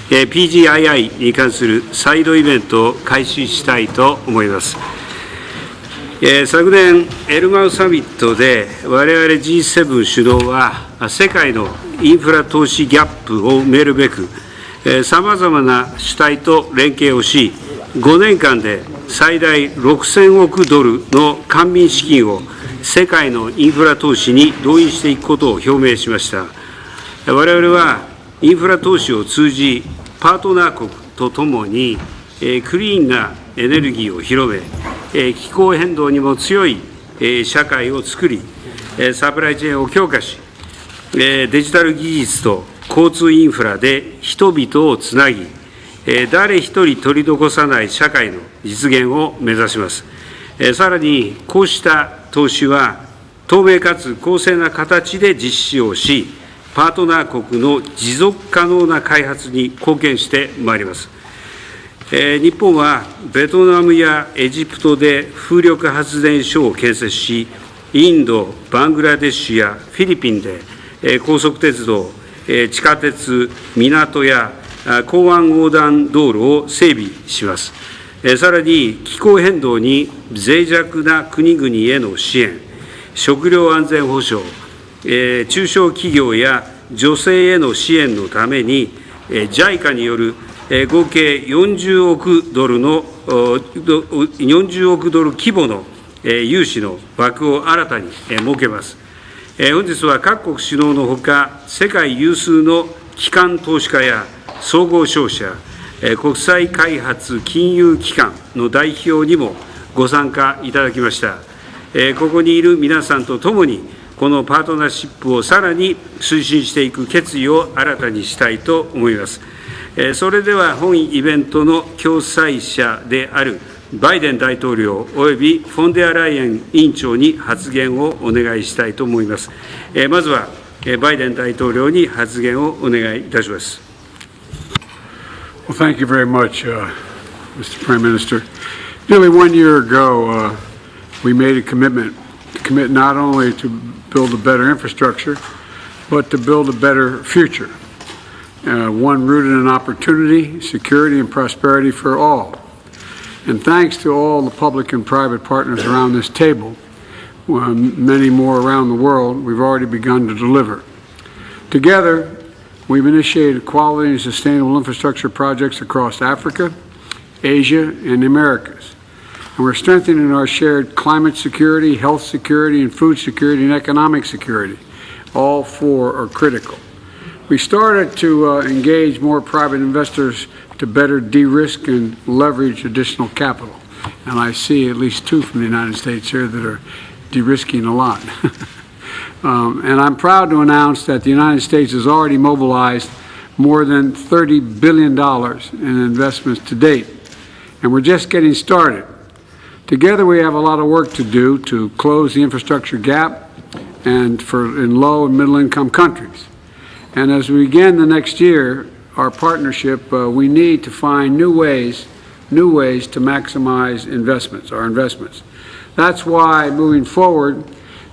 PGII に関するサイドイベントを開始したいと思います。昨年、エルマウサミットで、我々 G7 首脳は、世界のインフラ投資ギャップを埋めるべく、さまざまな主体と連携をし、5年間で最大6000億ドルの官民資金を世界のインフラ投資に動員していくことを表明しました。我々はインフラ投資を通じ、パートナー国とともに、クリーンなエネルギーを広め、気候変動にも強い社会を作り、サプライチェーンを強化し、デジタル技術と交通インフラで人々をつなぎ、誰一人取り残さない社会の実現を目指します。さらに、こうした投資は、透明かつ公正な形で実施をし、パートナー国の持続可能な開発に貢献してまいります。日本はベトナムやエジプトで風力発電所を建設し、インド、バングラデシュやフィリピンで高速鉄道、地下鉄、港や港湾横断道路を整備します。さらに気候変動に脆弱な国々への支援、食料安全保障、中小企業や女性への支援のために、JICA による合計40億ドル規模の融資の枠を新たに設けます。本日は各国首脳のほか、世界有数の機関投資家や総合商社、国際開発金融機関の代表にもご参加いただきました。ここにいる皆さんと共に、このパートナーシップをさらに推進していく決意を新たにしたいと思います。それでは本イベントの共催者であるバイデン大統領およびフォンデアライエン委員長に発言をお願いしたいと思います。まずはバイデン大統領に発言をお願いいたします。Well, thank you very much, Mr. Prime Minister. Nearly 1 year ago, we made a commitment to commit not only to build a better infrastructure, but to build a better future. One rooted in opportunity, security, and prosperity for all. And thanks to all the public and private partners around this table, many more around the world, we've already begun to deliver. Together, we've initiated quality and sustainable infrastructure projects across Africa, Asia, and the Americas. And we're strengthening our shared climate security, health security, and food security, and economic security. All four are critical. We started to engage more private investors to better de-risk and leverage additional capital. And I see at least two from the United States here that are de-risking a lot. And I'm proud to announce that the United States has already mobilized more than $30 billion in investments to date. And we're just getting started. Together we have a lot of work to do to close the infrastructure gap and in low and middle income countries. And as we begin the next year, our partnership, we need to find new ways to maximize our investments. That's why, moving forward,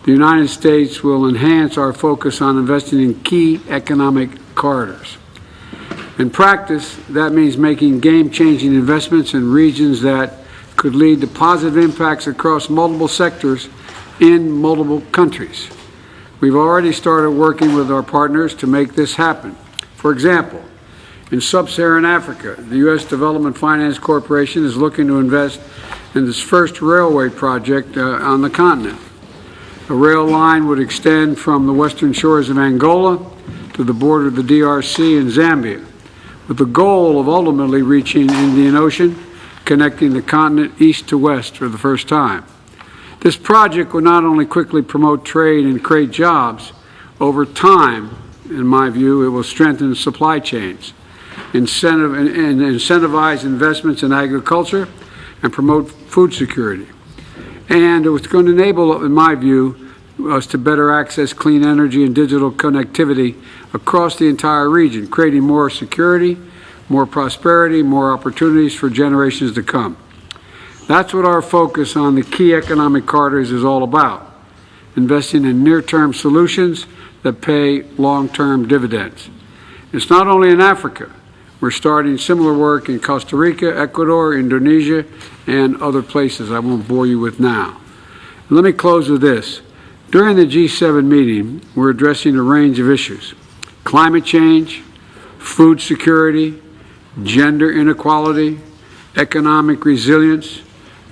the United States will enhance our focus on investing in key economic corridors. In practice, that means making game-changing investments in regions that could lead to positive impacts across multiple sectors in multiple countries. We've already started working with our partners to make this happen. For example, in sub-Saharan Africa, the U.S. Development Finance Corporation is looking to invest in this first railway project on the continent. A rail line would extend from the western shores of Angola to the border of the DRC and Zambia, with the goal of ultimately reaching the Indian Ocean, connecting the continent east to west for the first time. This project will not only quickly promote trade and create jobs, over time, in my view, it will strengthen supply chains, incentivize investments in agriculture, and promote food security. And it's going to enable, in my view, us to better access clean energy and digital connectivity across the entire region, creating more security, more prosperity, more opportunities for generations to come. That's what our focus on the key economic corridors is all about, investing in near-term solutions that pay long-term dividends. It's not only in Africa. We're starting similar work in Costa Rica, Ecuador, Indonesia, and other places I won't bore you with now. And let me close with this. During the G7 meeting, we're addressing a range of issues: climate change, food security, gender inequality, economic resilience,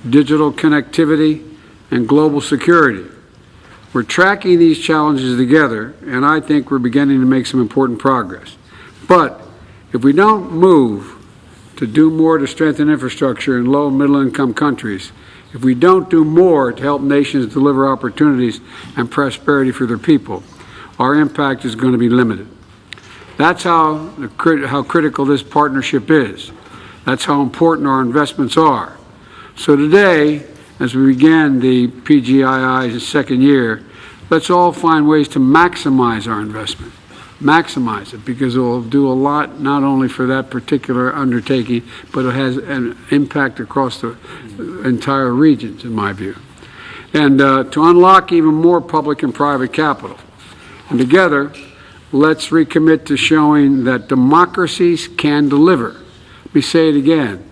digital connectivity, and global security. We're tracking these challenges together, and I think we're beginning to make some important progress. But if we don't move to do more to strengthen infrastructure in low and middle-income countries, if we don't do more to help nations deliver opportunities and prosperity for their people, our impact is going to be limited. That's how critical this partnership is. That's how important our investments are. So today, as we begin the PGII's second year, let's all find ways to maximize our investment. Maximize it, because it will do a lot not only for that particular undertaking, but it has an impact across the entire regions, in my view. And to unlock even more public and private capital. And together, let's recommit to showing that democracies can deliver. Let me say it again.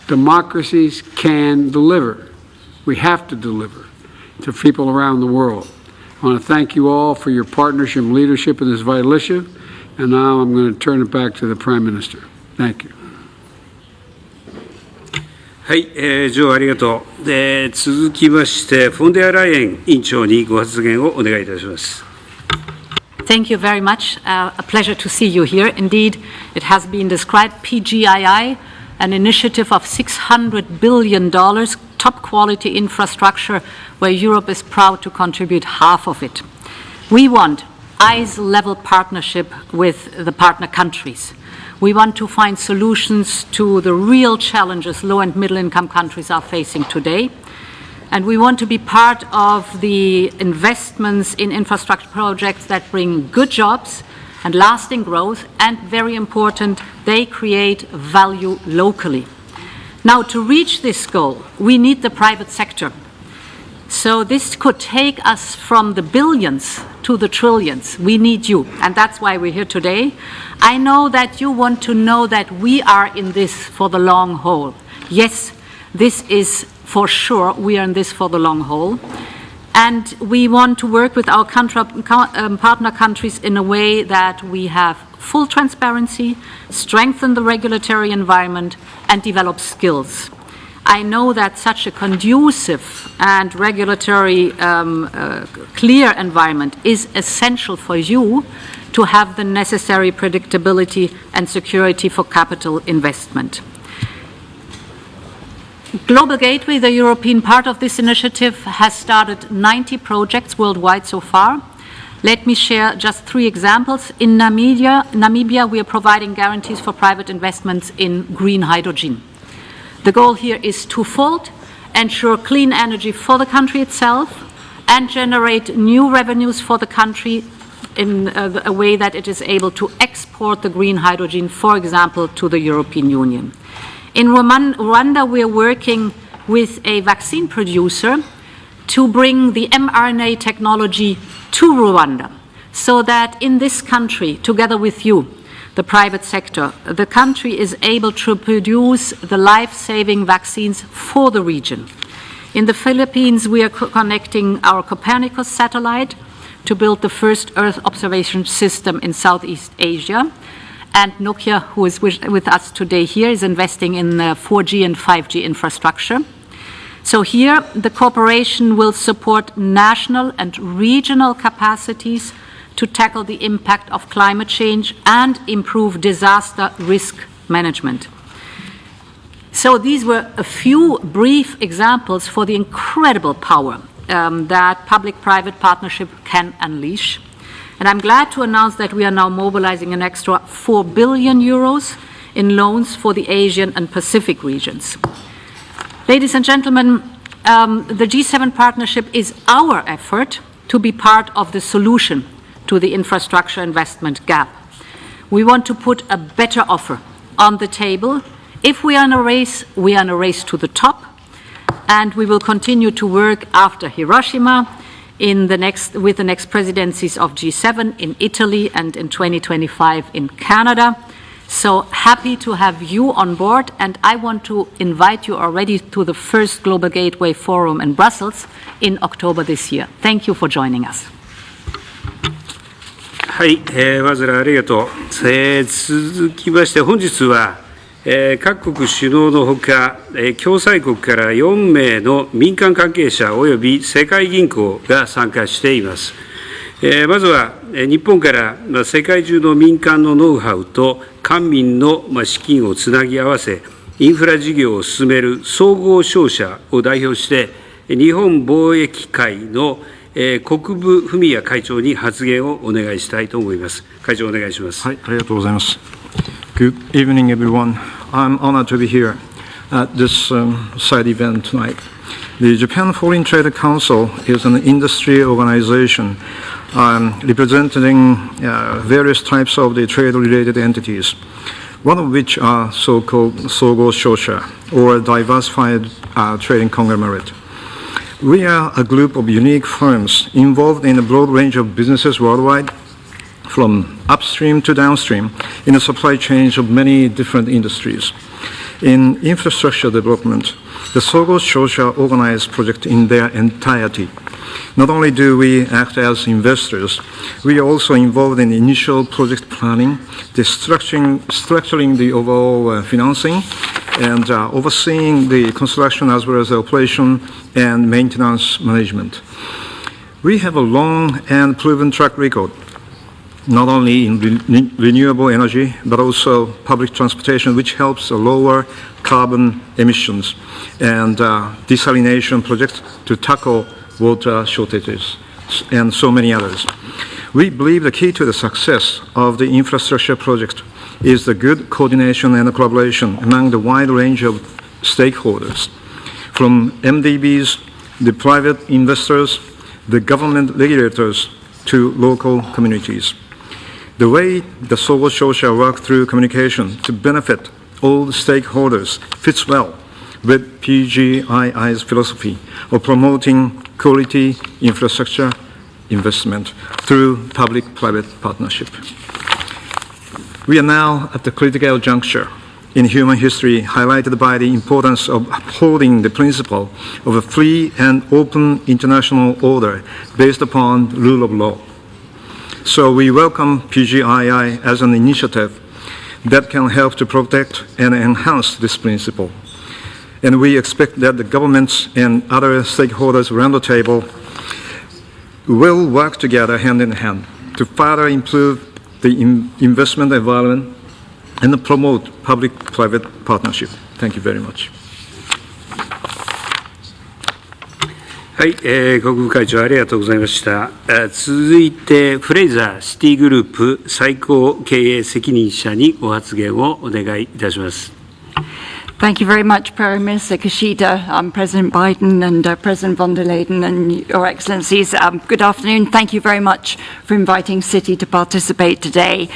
Democracies can deliver. We have to deliver to people around the world. I want to thank you all for your partnership and leadership in this vital issue. And now I'm going to turn it back to the Prime Minister. Thank you. はい、ジョーありがとう。続きまして、フォンデアライエン委員長にご発言をお願いいたします。Thank you very much. A pleasure to see you here. Indeed, it has been described, PGII, an initiative of $600 billion, top quality infrastructure, where Europe is proud to contribute half of it. We want eyes-level partnership with the partner countries. We want to find solutions to the real challenges low and middle-income countries are facing today. And we want to be part of the investments in infrastructure projects that bring good jobs and lasting growth, and very important, they create value locally. Now, to reach this goal, we need the private sector. So this could take us from the billions to the trillions. We need you, and that's why we're here today. I know that you want to know that we are in this for the long haul. Yes, this is for sure, we are in this for the long haul. And we want to work with our partner countries in a way that we have full transparency, strengthen the regulatory environment, and develop skills. I know that such a conducive and regulatory clear environment is essential for you to have the necessary predictability and security for capital investment. Global Gateway, the European part of this initiative, has started 90 projects worldwide so far. Let me share just 3 examples. In Namibia, we are providing guarantees for private investments in green hydrogen. The goal here is twofold: ensure clean energy for the country itself and generate new revenues for the country in a way that it is able to export the green hydrogen, for example, to the European Union. In Rwanda, we are working with a vaccine producer to bring the mRNA technology to Rwanda, so that in this country, together with you, the private sector, the country is able to produce the life-saving vaccines for the region. In the Philippines, we are connecting our Copernicus satellite to build the first Earth observation system in Southeast Asia. And Nokia, who is with us today here, is investing in 4G and 5G infrastructure. So here, the cooperation will support national and regional capacities to tackle the impact of climate change and improve disaster risk management. So these were a few brief examples for the incredible power that public-private partnership can unleash. And I'm glad to announce that we are now mobilizing an extra 4 billion euros in loans for the Asian and Pacific regions. Ladies and gentlemen, the G7 partnership is our effort to be part of the solution to the infrastructure investment gap. We want to put a better offer on the table. If we are in a race, we are in a race to the top, and we will continue to work after Hiroshima with the next presidencies of G7 in Italy and in 2025 in Canada So happy to have you on board, and I want to invite you already to the first Global Gateway Forum in Brussels in October this year. Thank you for joining us. はい、まずありがとう。続きまして本日は、各国首脳のほか、共催国から4名の民間関係者及び世界銀行が参加しています。まずは日本から世界中の民間のノウハウと官民の資金をつなぎ合わせ、インフラ事業を進める総合商社を代表して、日本貿易会の国分文也会長に発言をお願いしたいと思います。会長お願いします。はい、ありがとうございます。Good evening, everyone. I'm honored to be here at this side event tonight. The Japan Foreign Trade Council is an industry organization representing various types of the trade-related entities, one of which are so-called Sogo Shosha, or diversified trading conglomerate. We are a group of unique firms involved in a broad range of businesses worldwide, from upstream to downstream, in the supply chains of many different industries. In infrastructure development, the Sogo Shosha organized project in their entirety. Not only do we act as investors, we are also involved in initial project planning, the structuring the overall financing, and overseeing the construction as well as the operation and maintenance management. We have a long and proven track record, not only in renewable energy, but also public transportation, which helps lower carbon emissions, and desalination projects to tackle water shortages, and so many others. We believe the key to the success of the infrastructure project is the good coordination and collaboration among the wide range of stakeholders, from MDBs, the private investors, the government regulators, to local communities. The way the Sogo Shosha work through communication to benefit all the stakeholders fits well with PGII's philosophy of promoting quality infrastructure investment through public-private partnership. We are now at the critical juncture in human history highlighted by the importance of upholding the principle of a free and open international order based upon rule of law. So we welcome PGII as an initiative that can help to protect and enhance this principle. And we expect that the governments and other stakeholders around the table will work together hand in hand to further improve the investment environment and promote public-private partnership. Thank you very much. はい、国務会長ありがとうございました。続いてフレイザーシティグループ最高経営責任者にご発言をお願いいたします。Thank you very much, Prime Minister Kishida, President Biden, and President von der Leyen, and Your Excellencies. Good afternoon. Thank you very much for inviting Citi to participate today.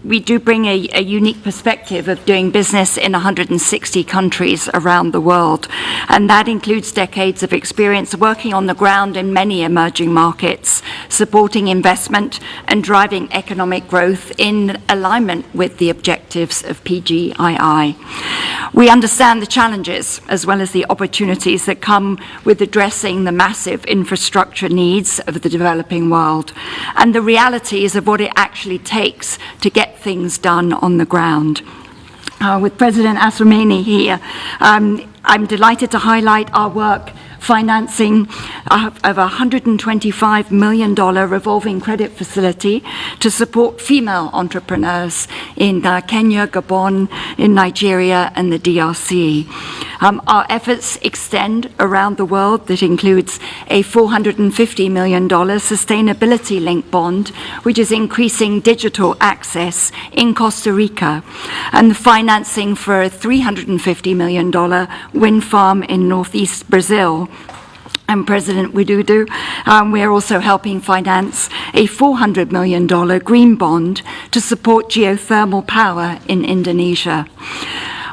We do bring a unique perspective of doing business in 160 countries around the world, and that includes decades of experience working on the ground in many emerging markets, supporting investment and driving economic growth in alignment with the objectives of PGII. We understand the challenges as well as the opportunities that come with addressing the massive infrastructure needs of the developing world and the realities of what it actually takes to get things done on the ground. With President Assoumani here, I'm delighted to highlight our work financing of a $125 million revolving credit facility to support female entrepreneurs in Kenya, Gabon, in Nigeria, and the DRC. Our efforts extend around the world. That includes a $450 million sustainability-linked bond, which is increasing digital access in Costa Rica, and the financing for a $350 million wind farm in northeast Brazil. And President Widodo, we're also helping finance a $400 million green bond to support geothermal power in Indonesia.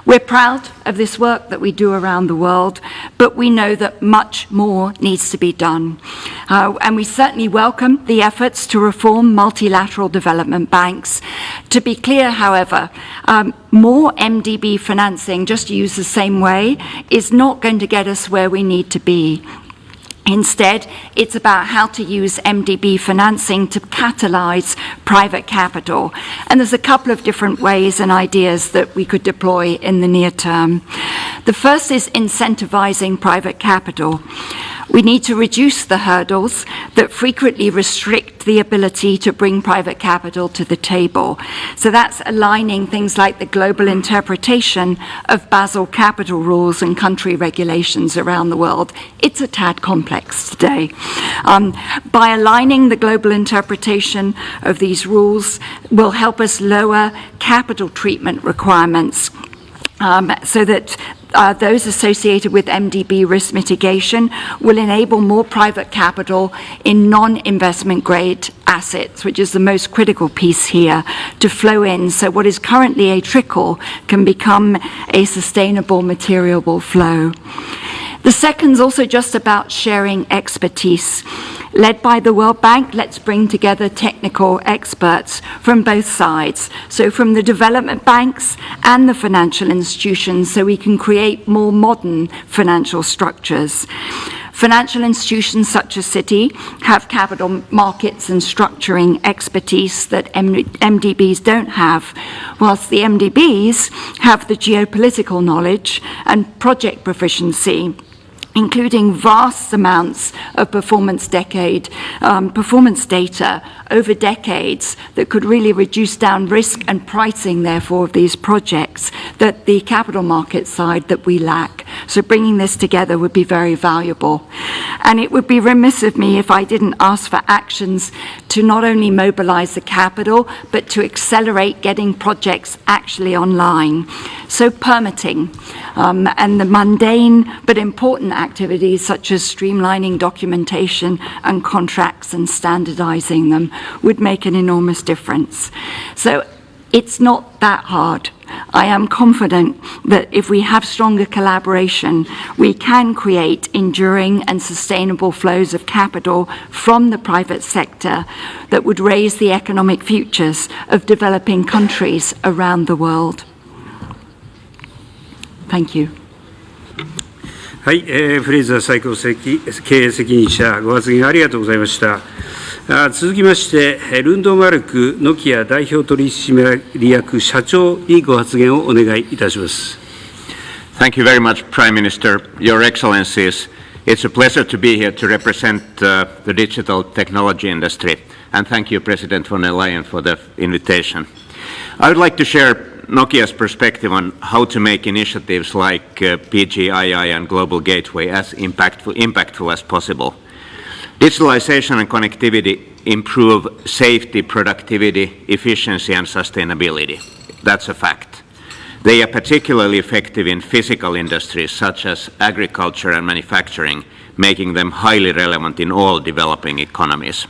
We're proud of this work that we do around the world, but we know that much more needs to be done. And we certainly welcome the efforts to reform multilateral development banks. To be clear, however, more MDB financing, just used the same way, is not going to get us where we need to be. Instead, it's about how to use MDB financing to catalyze private capital. And there's a couple of different ways and ideas that we could deploy in the near term. The first is incentivizing private capital. We need to reduce the hurdles that frequently restrict the ability to bring private capital to the table. So that's aligning things like the global interpretation of Basel capital rules and country regulations around the world. It's a tad complex today. By aligning the global interpretation of these rules will help us lower capital treatment requirements so that those associated with MDB risk mitigation will enable more private capital in non-investment grade assets, which is the most critical piece here, to flow in. So what is currently a trickle can become a sustainable material flow. The second is also just about sharing expertise. Led by the World Bank, let's bring together technical experts from both sides, so from the development banks and the financial institutions, so we can create more modern financial structures. Financial institutions such as Citi have capital markets and structuring expertise that MDBs don't have, whilst the MDBs have the geopolitical knowledge and project proficiency, including vast amounts of performance data over decades that could really reduce down risk and pricing, therefore, of these projects that the capital market side that we lack. So bringing this together would be very valuable. And it would be remiss of me if I didn't ask for actions to not only mobilize the capital, but to accelerate getting projects actually online. So permitting and the mundane but important activities such as streamlining documentation and contracts and standardizing them would make an enormous difference. So it's not that hard. I am confident that if we have stronger collaboration, we can create enduring and sustainable flows of capital from the private sector that would raise the economic futures of developing countries around the world. Thank you. はい、フレイザー最高経営責任者、ご発言ありがとうございました。続きまして、ルンドマルクノキア代表取締役社長にご発言をお願いいたします。Thank you very much, Prime Minister. Your Excellencies, it's a pleasure to be here to represent the digital technology industry. And thank you, President von der Leyen, for the invitation. I would like to share Nokia's perspective on how to make initiatives like PGII and Global Gateway as impactful as possible. Digitalization and connectivity improve safety, productivity, efficiency, and sustainability. That's a fact. They are particularly effective in physical industries such as agriculture and manufacturing, making them highly relevant in all developing economies.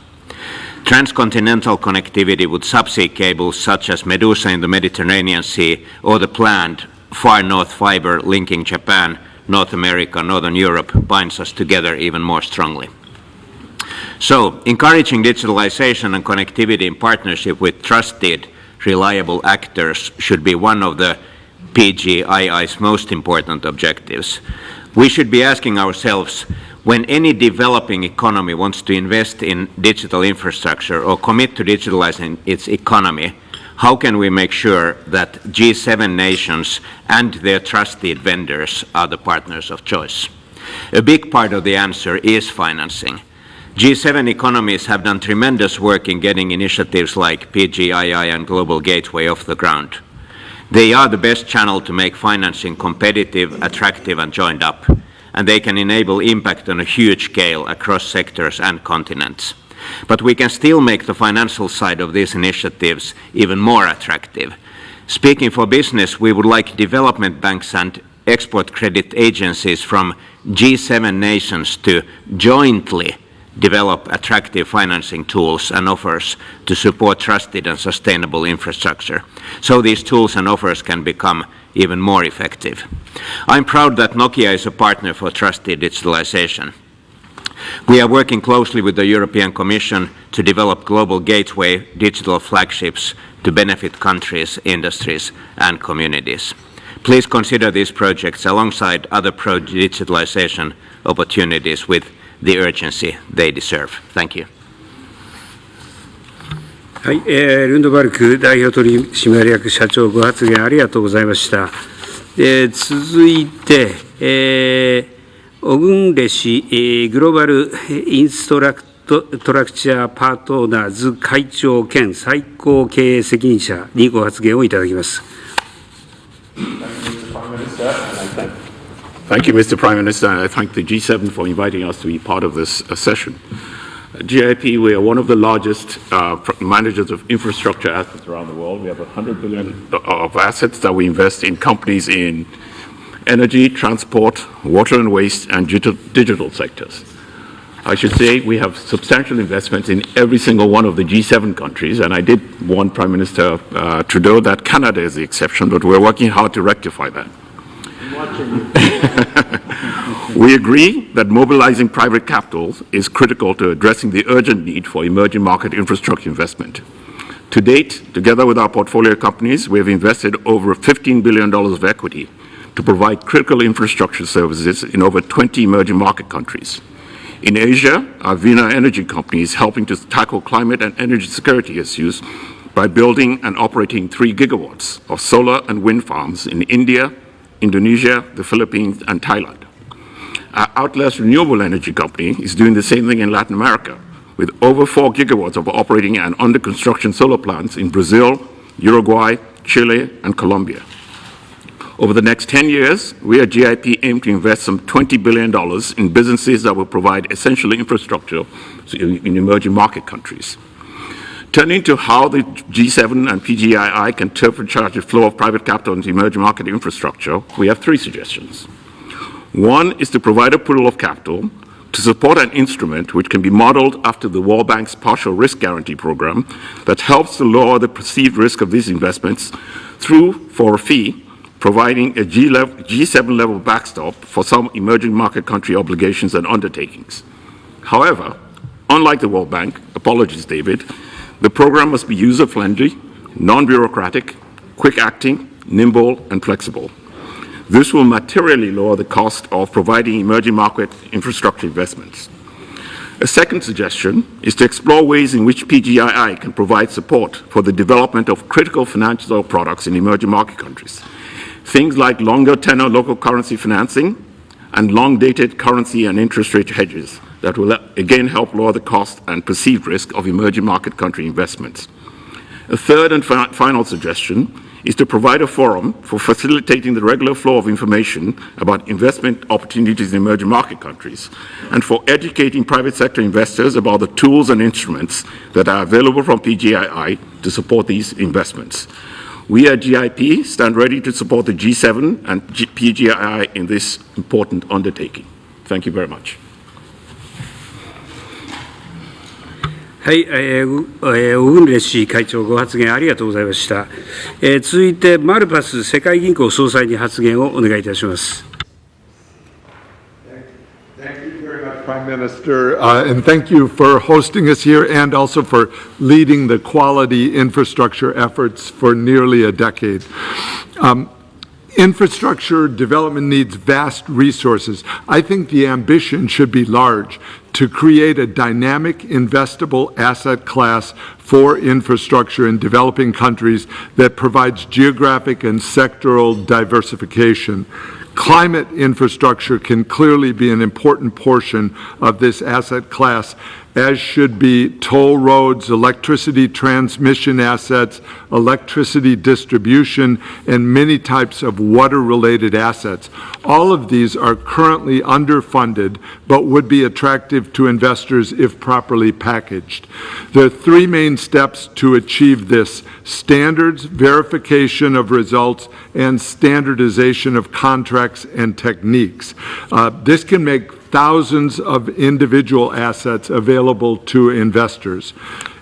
Transcontinental connectivity with subsea cables such as Medusa in the Mediterranean Sea or the planned Far North Fiber linking Japan, North America, Northern Europe binds us together even more strongly. So, encouraging digitalization and connectivity in partnership with trusted, reliable actors should be one of the PGII's most important objectives. We should be asking ourselves, when any developing economy wants to invest in digital infrastructure or commit to digitalizing its economy, how can we make sure that G7 nations and their trusted vendors are the partners of choice? A big part of the answer is financing. G7 economies have done tremendous work in getting initiatives like PGII and Global Gateway off the ground. They are the best channel to make financing competitive, attractive, and joined up, and they can enable impact on a huge scale across sectors and continents. But we can still make the financial side of these initiatives even more attractive. Speaking for business, we would like development banks and export credit agencies from G7 nations to jointly develop attractive financing tools and offers to support trusted and sustainable infrastructure, so these tools and offers can become even more effective. I'm proud that Nokia is a partner for trusted digitalization. We are working closely with the European Commission to develop global gateway digital flagships to benefit countries, industries, and communities. Please consider these projects alongside other pro-digitalization opportunities with the urgency they deserve. Thank you. はい、ルンドバルク代表取締役社長ご発言ありがとうございました。続いて、オグンレ氏、グローバルインストラクチャーパートナーズ会長兼最高経営責任者にご発言をいただきます。Thank you, Mr. Prime Minister, and I thank the G7 for inviting us to be part of this session. GIP, we are one of the largest managers of infrastructure assets around the world. We have $100 billion of assets that we invest in companies in energy, transport, water and waste, and digital sectors. I should say we have substantial investments in every single one of the G7 countries, and I did warn Prime Minister Trudeau that Canada is the exception, but we're working hard to rectify that. We agree that mobilizing private capital is critical to addressing the urgent need for emerging market infrastructure investment. To date, together with our portfolio companies, we have invested over $15 billion of equity to provide critical infrastructure services in over 20 emerging market countries. In Asia, our Vina Energy company is helping to tackle climate and energy security issues by building and operating 3 gigawatts of solar and wind farms in India, Indonesia, the Philippines, and Thailand. Our Outlast Renewable Energy company is doing the same thing in Latin America, with over 4 gigawatts of operating and under construction solar plants in Brazil, Uruguay, Chile, and Colombia. Over the next 10 years, we at GIP aim to invest some $20 billion in businesses that will provide essential infrastructure in emerging market countries. Turning to how the G7 and PGII can turbocharge the flow of private capital into emerging market infrastructure, we have 3 suggestions. One is to provide a pool of capital to support an instrument which can be modeled after the World Bank's partial risk guarantee program that helps to lower the perceived risk of these investments through, for a fee, providing a G7 level backstop for some emerging market country obligations and undertakings. However, unlike the World Bank, apologies David, the program must be user-friendly, non-bureaucratic, quick-acting, nimble, and flexible. This will materially lower the cost of providing emerging market infrastructure investments. A second suggestion is to explore ways in which PGII can provide support for the development of critical financial products in emerging market countries. Things like longer tenor local currency financing and long-dated currency and interest rate hedges that will again help lower the cost and perceived risk of emerging market country investments. A third and final suggestion is to provide a forum for facilitating the regular flow of information about investment opportunities in emerging market countries, and for educating private sector investors about the tools and instruments that are available from PGII to support these investments. We at GIP stand ready to support the G7 and PGII in this important undertaking. Thank you very much. はい、オグンレ氏会長ご発言ありがとうございました。続いてマルパス世界銀行総裁に発言をお願いいたします。Prime Minister, and thank you for hosting us here and also for leading the quality infrastructure efforts for nearly a decade. Infrastructure development needs vast resources. I think the ambition should be large to create a dynamic, investable asset class for infrastructure in developing countries that provides geographic and sectoral diversification. Climate infrastructure can clearly be an important portion of this asset class, as should be toll roads, electricity transmission assets, electricity distribution, and many types of water-related assets. All of these are currently underfunded, but would be attractive to investors if properly packaged. There are 3 main steps to achieve this: standards, verification of results, and standardization of contracts and techniques. This can make thousands of individual assets available to investors.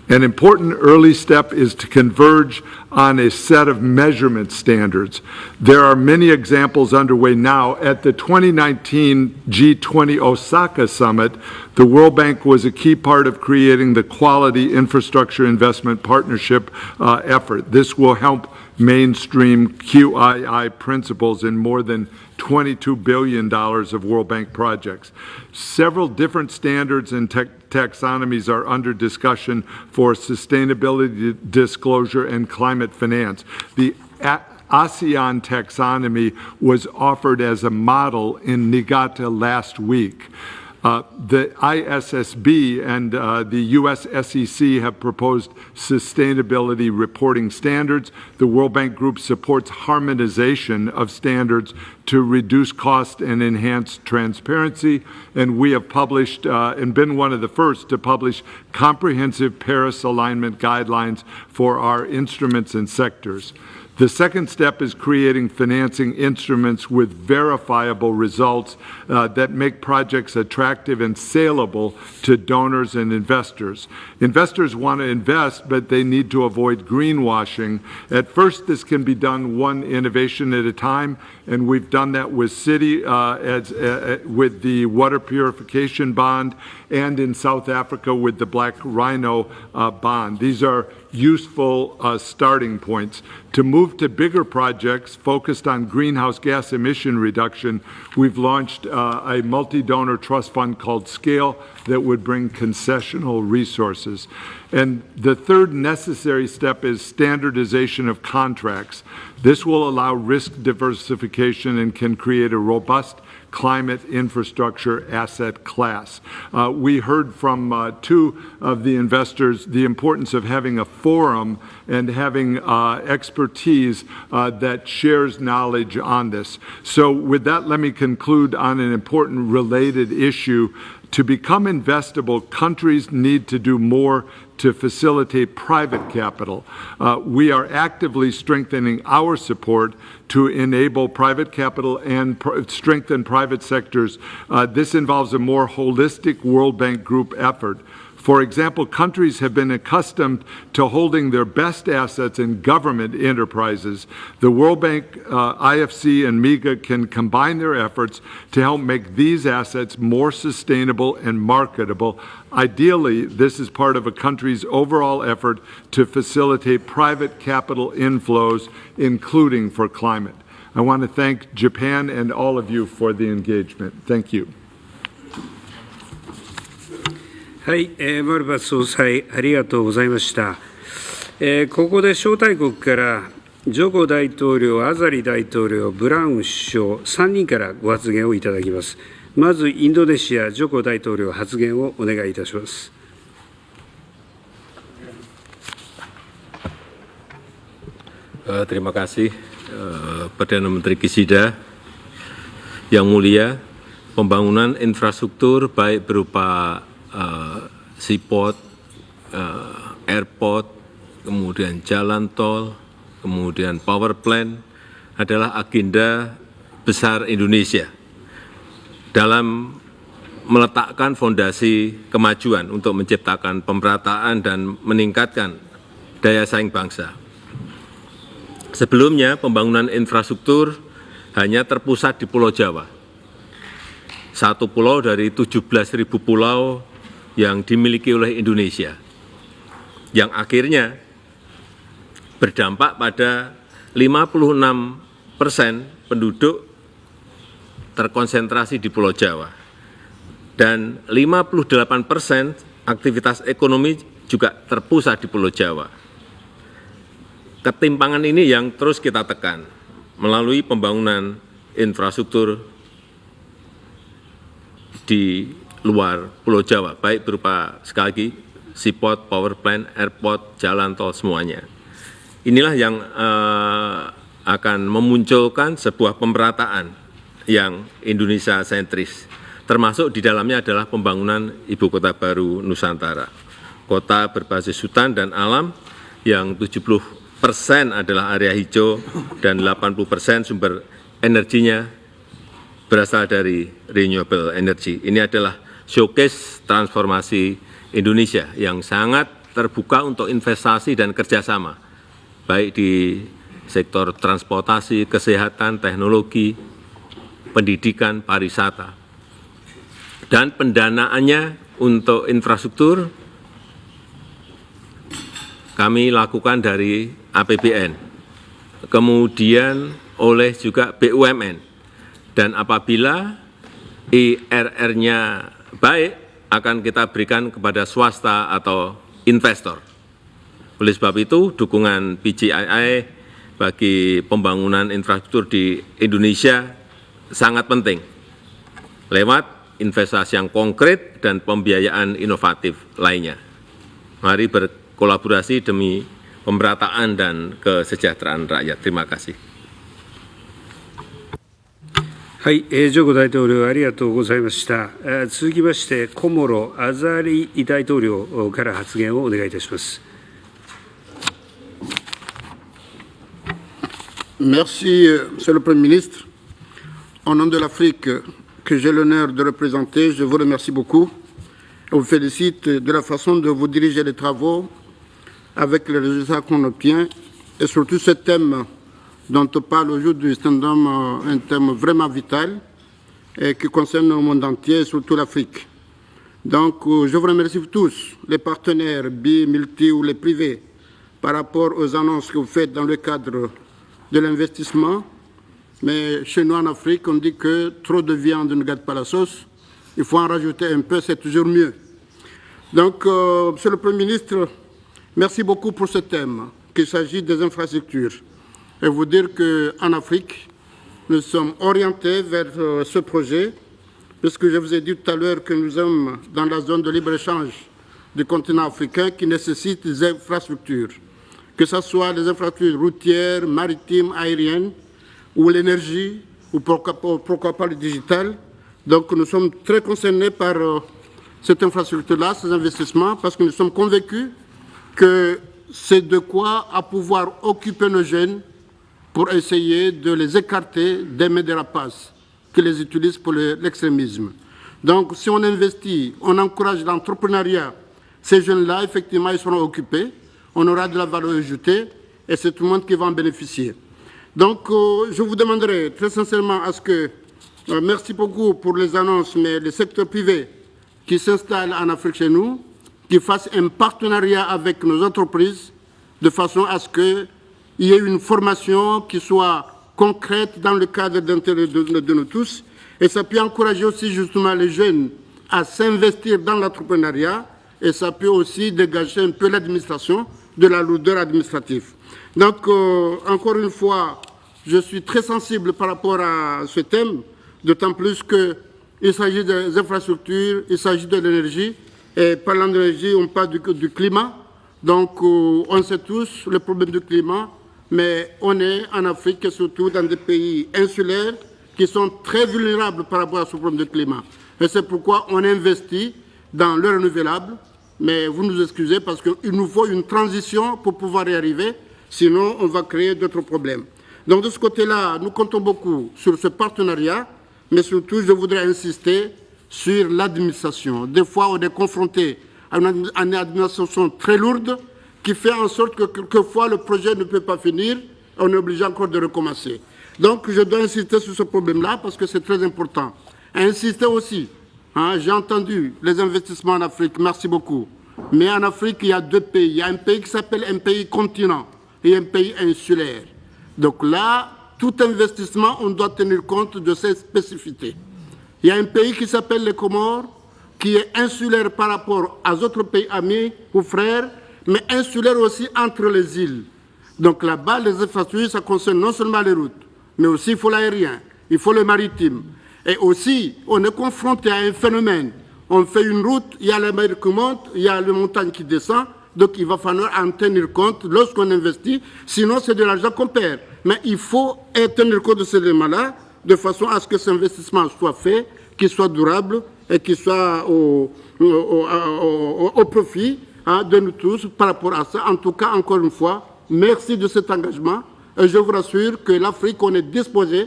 An important early step is to converge on a set of measurement standards. There are many examples underway now. At the 2019 G20 Osaka Summit, the World Bank was a key part of creating the Quality Infrastructure Investment Partnership effort. This will help mainstream QII principles in more than $22 billion of World Bank projects. Several different standards and taxonomies are under discussion for sustainability disclosure and climate finance. The ASEAN taxonomy was offered as a model in Niigata last week. The ISSB and the U.S. SEC have proposed sustainability reporting standards. The World Bank Group supports harmonization of standards to reduce cost and enhance transparency. And we have published and been one of the first to publish comprehensive Paris alignment guidelines for our instruments and sectors. The second step is creating financing instruments with verifiable results that make projects attractive and saleable to donors and investors. Investors want to invest, but they need to avoid greenwashing. At first, this can be done one innovation at a time, and we've done that with Citi with the water purification bond, and in South Africa with the Black Rhino bond. These are useful starting points. To move to bigger projects focused on greenhouse gas emission reduction, we've launched a multi-donor trust fund called SCALE that would bring concessional resources. And the third necessary step is standardization of contracts. This will allow risk diversification and can create a robust climate infrastructure asset class. We heard from two of the investors the importance of having a forum and having expertise that shares knowledge on this. So with that, let me conclude on an important related issue. To become investable, countries need to do more to facilitate private capital. We are actively strengthening our support to enable private capital and strengthen private sectors. This involves a more holistic World Bank Group effort. For example, countries have been accustomed to holding their best assets in government enterprises. The World Bank, IFC, and MIGA can combine their efforts to help make these assets more sustainable and marketable. Ideally, this is part of a country's overall effort to facilitate private capital inflows, including for climate. I want to thank Japan and all of you for the engagement. Thank you. はい、マルバス総裁、ありがとうございました。ここで招待国からジョコ大統領、アザリ大統領、ブラウン首相、3人からご発言をいただきます。まず、インドネシア、ジョコ大統領、発言をお願いいたします。Terima kasih, Perdana Menteri Kishida. Yang mulia, pembangunan infrastruktur baik berupa seaport, airport, kemudian jalan tol, kemudian power plant adalah agenda besar Indonesia dalam meletakkan fondasi kemajuan untuk menciptakan pemerataan dan meningkatkan daya saing bangsa. Sebelumnya, pembangunan infrastruktur hanya terpusat di Pulau Jawa. Satu pulau dari 17.000 pulau yang dimiliki oleh Indonesia, yang akhirnya berdampak pada 56% penduduk terkonsentrasi di Pulau Jawa, dan 58% aktivitas ekonomi juga terpusat di Pulau Jawa. Ketimpangan ini yang terus kita tekan melalui pembangunan infrastruktur di luar Pulau Jawa, baik berupa, sekali lagi, seaport, power plant, airport, jalan tol, semuanya. Inilah yang akan memunculkan sebuah pemerataan yang Indonesia sentris, termasuk di dalamnya adalah pembangunan Ibu Kota Baru Nusantara. Kota berbasis hutan dan alam yang 70% adalah area hijau dan 80% sumber energinya berasal dari renewable energy. Ini adalah showcase transformasi Indonesia yang sangat terbuka untuk investasi dan kerjasama, baik di sektor transportasi, kesehatan, teknologi, pendidikan, pariwisata. Dan pendanaannya untuk infrastruktur kami lakukan dari APBN, kemudian oleh juga BUMN. Dan apabila IRR-nya baik, akan kita berikan kepada swasta atau investor. Oleh sebab itu, dukungan BJII bagi pembangunan infrastruktur di Indonesia sangat penting, lewat investasi yang konkret dan pembiayaan inovatif lainnya. Mari berkolaborasi demi pemerataan dan kesejahteraan rakyat. Terima kasih. はい、ジョコ大統領ありがとうございました。続きまして、コモロ・アザリ大統領から発言をお願いいたします。Merci, Monsieur le Premier ministre. Au nom de l'Afrique que j'ai l'honneur de représenter, je vous remercie beaucoup et vous félicite de la façon dont vous dirigez les travaux avec les résultats qu'on obtient et surtout ce thème dont on parle aujourd'hui, c'est un thème vraiment vital et qui concerne le monde entier et surtout l'Afrique. Donc, je vous remercie tous, les partenaires, multi ou les privés, par rapport aux annonces que vous faites dans le cadre de l'investissement. Mais chez nous en Afrique, on dit que trop de viande ne gâte pas la sauce. Il faut en rajouter un peu, c'est toujours mieux. Donc, Monsieur le Premier ministre, merci beaucoup pour ce thème, qu'il s'agit des infrastructures. Et vous dire qu'en Afrique, nous sommes orientés vers ce projet, puisque je vous ai dit tout à l'heure que nous sommes dans la zone de libre-échange du continent africain qui nécessite des infrastructures, que ce soit les infrastructures routières, maritimes, aériennes, ou l'énergie, ou pourquoi pas le digital. Donc nous sommes très concernés par cette infrastructure-là, ces investissements, parce que nous sommes convaincus que c'est de quoi à pouvoir occuper nos jeunes pour essayer de les écarter des mains des rapaces qui les utilisent pour l'extrémisme. Donc, si on investit, on encourage l'entrepreneuriat, ces jeunes-là, effectivement, ils seront occupés, on aura de la valeur ajoutée et c'est tout le monde qui va en bénéficier. Donc, je vous demanderai très sincèrement à ce que, merci beaucoup pour les annonces, mais le secteur privé qui s'installe en Afrique chez nous, qui fasse un partenariat avec nos entreprises de façon à ce que il y ait une formation qui soit concrète dans le cadre d'intérêt de nous tous. Et ça peut encourager aussi justement les jeunes à s'investir dans l'entrepreneuriat et ça peut aussi dégager un peu l'administration de la lourdeur administrative. Donc, encore une fois, je suis très sensible par rapport à ce thème, d'autant plus qu'il s'agit des infrastructures, il s'agit de l'énergie. Et parlant d'énergie, on parle du climat. Donc, on sait tous le problème du climat. Mais on est en Afrique et surtout dans des pays insulaires qui sont très vulnérables par rapport à ce problème de climat. Et c'est pourquoi on investit dans le renouvelable. Mais vous nous excusez parce qu'il nous faut une transition pour pouvoir y arriver, sinon on va créer d'autres problèmes. Donc de ce côté-là, nous comptons beaucoup sur ce partenariat, mais surtout je voudrais insister sur l'administration. Des fois on est confronté à une administration très lourde, qui fait en sorte que quelquefois le projet ne peut pas finir, on est obligé encore de recommencer. Donc je dois insister sur ce problème-là parce que c'est très important. Et insister aussi, j'ai entendu les investissements en Afrique, merci beaucoup. Mais en Afrique, il y a deux pays. Il y a un pays qui s'appelle un pays continent et un pays insulaire. Donc là, tout investissement, on doit tenir compte de ces spécificités. Il y a un pays qui s'appelle les Comores, qui est insulaire par rapport aux autres pays amis ou frères, mais insulaire aussi entre les îles. Donc là-bas, les infrastructures, ça concerne non seulement les routes, mais aussi il faut l'aérien, il faut le maritime. Et aussi, on est confronté à un phénomène. On fait une route, il y a la mer qui monte, il y a la montagne qui descend, donc il va falloir en tenir compte lorsqu'on investit, sinon c'est de l'argent qu'on perd. Mais il faut tenir compte de ces éléments-là, de façon à ce que cet investissement soit fait, qu'il soit durable et qu'il soit au profit de nous tous par rapport à ça. En tout cas, encore une fois, merci de cet engagement. Et je vous rassure que l'Afrique, on est disposé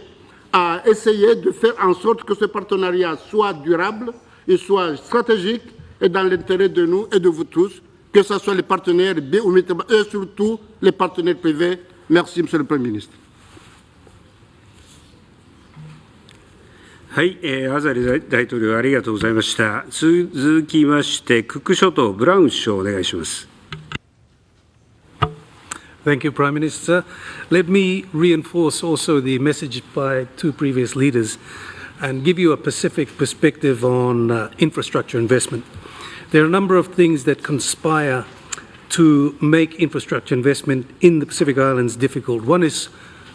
à essayer de faire en sorte que ce partenariat soit durable et soit stratégique et dans l'intérêt de nous et de vous tous, que ce soit les partenaires biomilitaires et surtout les partenaires privés. Merci, Monsieur le Premier ministre. はい、アザリ大統領ありがとうございました。続きまして、クック諸島ブラウン首相お願いします。Thank you, Prime Minister. Let me reinforce also the message by two previous leaders and give you a Pacific perspective on infrastructure investment. There are a number of things that conspire to make infrastructure investment in the Pacific Islands difficult. One is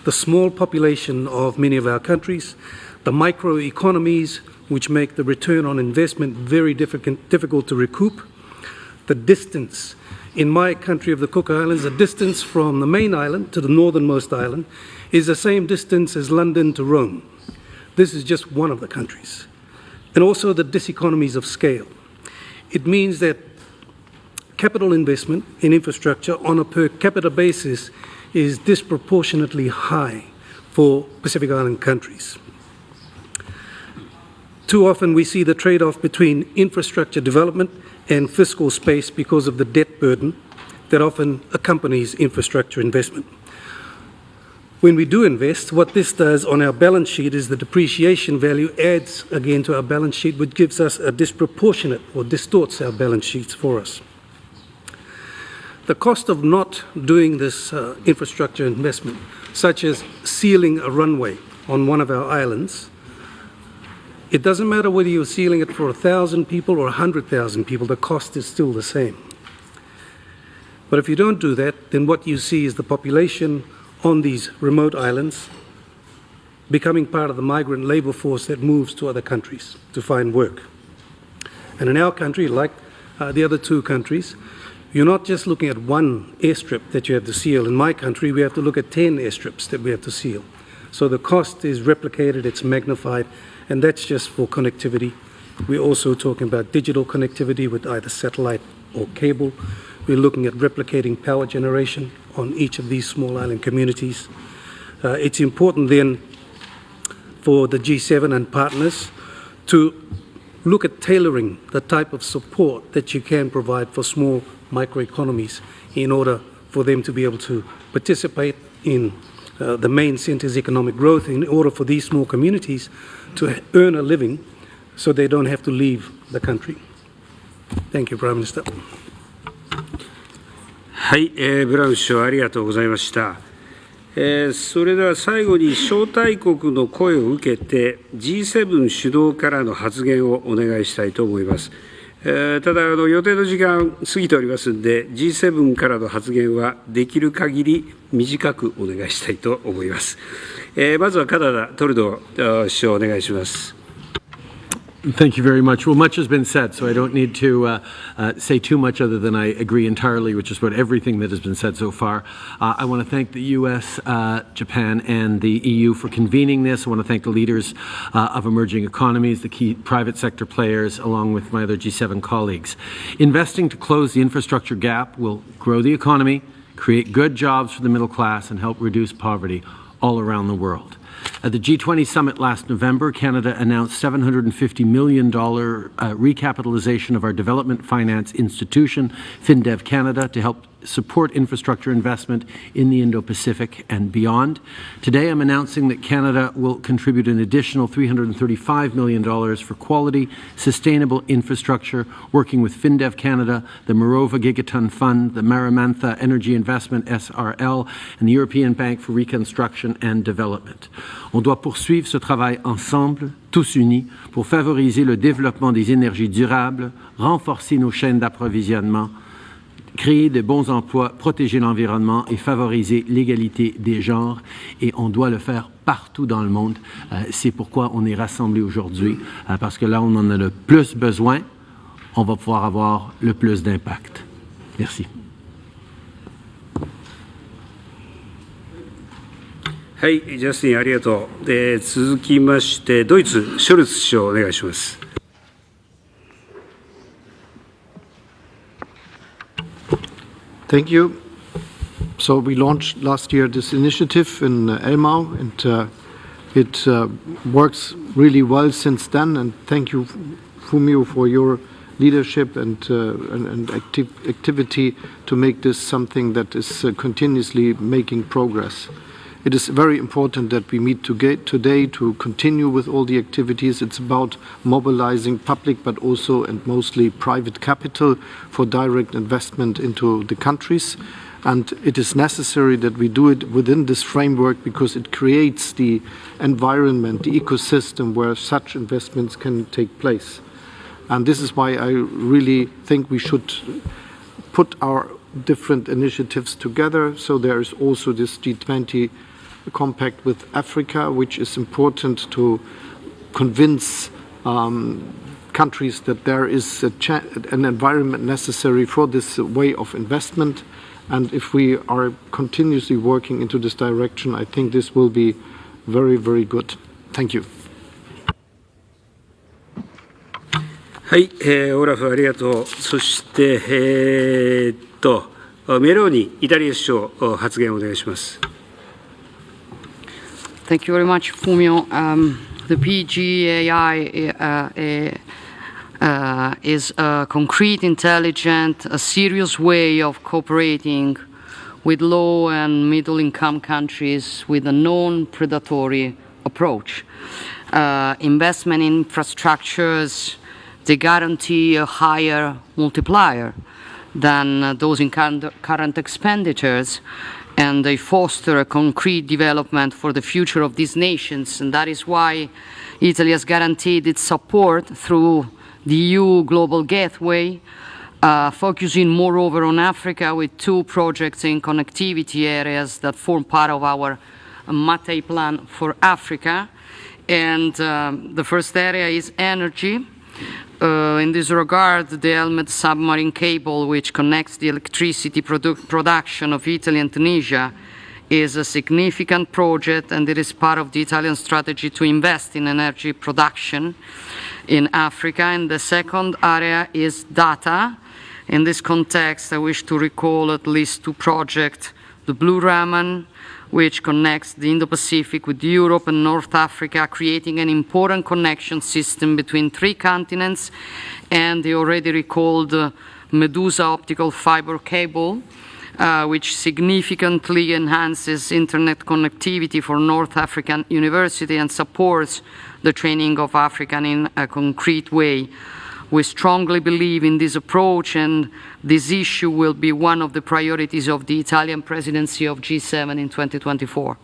the small population of many of our countries, the microeconomies which make the return on investment very difficult to recoup, the distance. In my country of the Cook Islands, the distance from the main island to the northernmost island is the same distance as London to Rome. This is just one of the countries. And also the diseconomies of scale. It means that capital investment in infrastructure on a per capita basis is disproportionately high for Pacific Island countries. Too often we see the trade-off between infrastructure development and fiscal space because of the debt burden that often accompanies infrastructure investment. When we do invest, what this does on our balance sheet is the depreciation value adds again to our balance sheet, which gives us a disproportionate or distorts our balance sheets for us. The cost of not doing this infrastructure investment, such as sealing a runway on one of our islands, it doesn't matter whether you're sealing it for 1,000 people or 100,000 people, the cost is still the same. But if you don't do that, then what you see is the population on these remote islands becoming part of the migrant labor force that moves to other countries to find work. And in our country, like the other two countries, you're not just looking at one airstrip that you have to seal. In my country, we have to look at 10 airstrips that we have to seal. So the cost is replicated, it's magnified, and that's just for connectivity. We're also talking about digital connectivity with either satellite or cable. We're looking at replicating power generation on each of these small island communities. It's important then for the G7 and partners to look at tailoring the type of support that you can provide for small microeconomies in order for them to be able to participate in the main center's economic growth, in order for these small communities to earn a living so they don't have to leave the country. Thank you, Prime Minister. はい、ブラウン首相ありがとうございました。それでは最後に招待国の声を受けて G7 主導からの発言をお願いしたいと思います。ただ予定の時間過ぎておりますので G7 からの発言はできる限り短くお願いしたいと思います。まずはカナダトルドー首相お願いします。Thank you very much. Well, much has been said, so I don't need to say too much other than I agree entirely with just about everything that has been said so far. I want to thank the U.S., Japan, and the EU for convening this. I want to thank the leaders of emerging economies, the key private sector players, along with my other G7 colleagues. Investing to close the infrastructure gap will grow the economy, create good jobs for the middle class, and help reduce poverty all around the world. At the G20 summit last November, Canada announced $750 million recapitalization of our development finance institution, FinDev Canada, to help support infrastructure investment in the Indo-Pacific and beyond. Today, I'm announcing that Canada will contribute an additional $335 million for quality, sustainable infrastructure, working with FinDev Canada, the Morova Gigaton Fund, the Maramantha Energy Investment SRL, and the European Bank for Reconstruction and Development. On doit poursuivre ce travail ensemble, tous unis, pour favoriser le développement des énergies durables, renforcer nos chaînes d'approvisionnement, créer de bons emplois, protéger l'environnement et favoriser l'égalité des genres. Et on doit le faire partout dans le monde. C'est pourquoi on est rassemblés aujourd'hui, parce que là, on en a le plus besoin, on va pouvoir avoir le plus d'impact. Merci. はい、ジャスティンありがとう。続きましてドイツショルツ首相お願いします。Thank you. So we launched last year this initiative in Elmau, and it works really well since then. And thank you, Fumio, for your leadership and activity to make this something that is continuously making progress. It is very important that we meet today to continue with all the activities. It's about mobilizing public but also and mostly private capital for direct investment into the countries. And it is necessary that we do it within this framework because it creates the environment, the ecosystem where such investments can take place. And this is why I really think we should put our different initiatives together. So there is also this G20 compact with Africa, which is important to convince countries that there is an environment necessary for this way of investment. And if we are continuously working into this direction, I think this will be very, very good. Thank you. はい、オラフありがとう。そして、メローニイタリア首相発言をお願いします。Thank you very much, Fumio. The PGAI is a concrete, intelligent, a serious way of cooperating with low and middle-income countries with a non-predatory approach. Investment in infrastructures, they guarantee a higher multiplier than those in current expenditures, and they foster a concrete development for the future of these nations. And that is why Italy has guaranteed its support through the EU Global Gateway, focusing moreover on Africa with 2 projects in connectivity areas that form part of our Mattei plan for Africa. And the first area is energy. In this regard, the Helmet submarine cable, which connects the electricity production of Italy and Tunisia, is a significant project, and it is part of the Italian strategy to invest in energy production in Africa. And the second area is data. In this context, I wish to recall at least 2 projects: the Blue Raman, which connects the Indo-Pacific with Europe and North Africa, creating an important connection system between 3 continents, and the already recalled Medusa optical fiber cable, which significantly enhances internet connectivity for North African University and supports the training of African in a concrete way. We strongly believe in this approach, and this issue will be one of the priorities of the Italian presidency of G7 in 2024.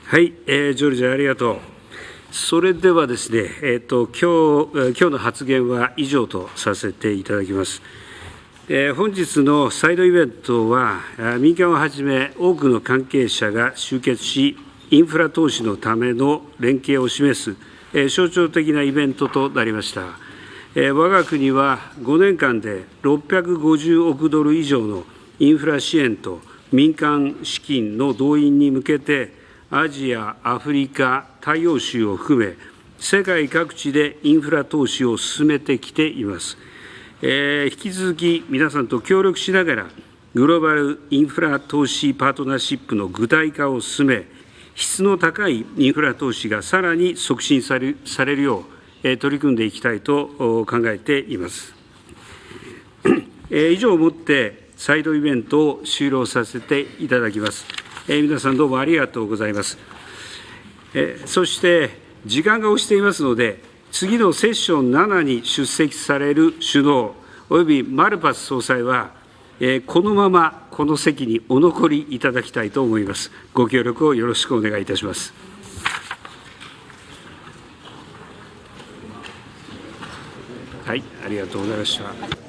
はい、ジョルジャありがとう。それではですね、今日の発言は以上とさせていただきます。本日のサイドイベントは、民間をはじめ多くの関係者が集結し、インフラ投資のための連携を示す象徴的なイベントとなりました。我が国は5年間で650億ドル以上のインフラ支援と民間資金の動員に向けて、アジア、アフリカ、大洋州を含め、世界各地でインフラ投資を進めてきています。引き続き皆さんと協力しながら、グローバルインフラ投資パートナーシップの具体化を進め、質の高いインフラ投資がさらに促進されるよう取り組んでいきたいと考えています。以上をもってサイドイベントを終了させていただきます。皆さんどうもありがとうございます。そして時間が押していますので、次のセッション7に出席される首脳およびマルパス総裁は、このままこの席にお残りいただきたいと思います。ご協力をよろしくお願いいたします。はい、ありがとうございました。